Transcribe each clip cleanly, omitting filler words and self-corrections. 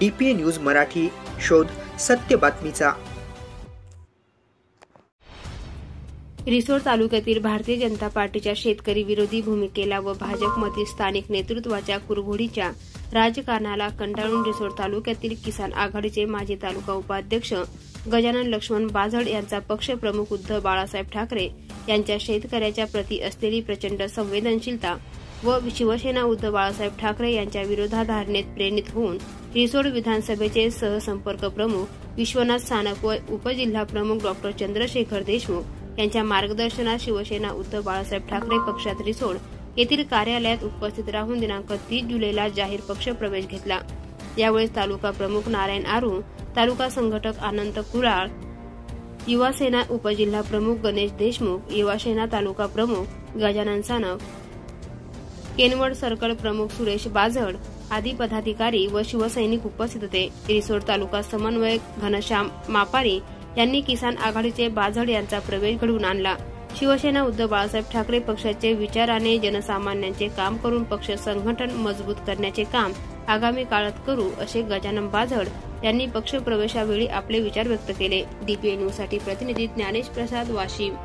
DPA news Marathi, शोध सत्य बातमीचा। रिसोड तालुक्यातील भारतीय जनता पार्टीच्या शेतकरी विरोधी भूमिकेला व भाजपमधील स्थानिक नेतृत्वाच्या कुरघोडीच्या राजकारणाला कंटाळून रिसोड तालुक्यातील किसान आघाडीचे माजी तालुका उपाध्यक्ष गजानन लक्ष्मण बाजड यांचा पक्षप्रमुख उद्धव बाळासाहेब ठाकरे यांच्या शेतकऱ्याच्या प्रती असलेली प्रचंड संवेदनशीलता व शिवसेना उद्धव बाळासाहेब ठाकरे यांच्या विरोधाधारणेत प्रेरित होऊन रिसोड विधानसभेचे सहसंपर्क प्रमुख विश्वनाथ सानप व उपजिल्हा प्रमुख डॉ चंद्रशेखर देशमुख यांच्या मार्गदर्शनात शिवसेना उद्धव बाळासाहेब ठाकरे पक्षात रिसोड येथील कार्यालयात उपस्थित राहून दिनांक 30 जुलैला जाहीर पक्ष प्रवेश घेतला। यावेळी तालुका प्रमुख नारायण आरू, तालुका संघटक अनंत कुराळ, युवा सेना उपजिल्हा प्रमुख गणेश देशमुख, युवा सेना तालुका प्रमुख गजानन सानप, केनवड सर्कल प्रमुख सुरेश बाजड आदी पदाधिकारी व शिवसैनिक उपस्थित होते। रिसोड तालुका समन्वयक घनश्याम मापारी यांनी किसान आघाडीचे बाजड यांचा प्रवेश घडवून आणला। शिवसेना उद्धव बाळासाहेब ठाकरे पक्षाचे विचाराने जनसामान्यांचे काम करून पक्ष संघटन मजबूत करण्याचे काम आगामी काळात करू, असे गजानन बाजड यांनी पक्ष प्रवेशावेळी आपले विचार व्यक्त केले। DPA न्यूज साठी प्रतिनिधी ज्ञानेश प्रसाद, वाशिम।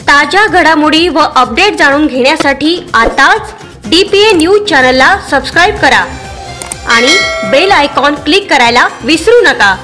ताज्या घडामोडी व अपडेट जाणून घेण्यासाठी आताच DPA न्यूज चॅनलला सबस्क्राइब करा आणि बेल आयकॉन क्लिक करायला विसरू नका।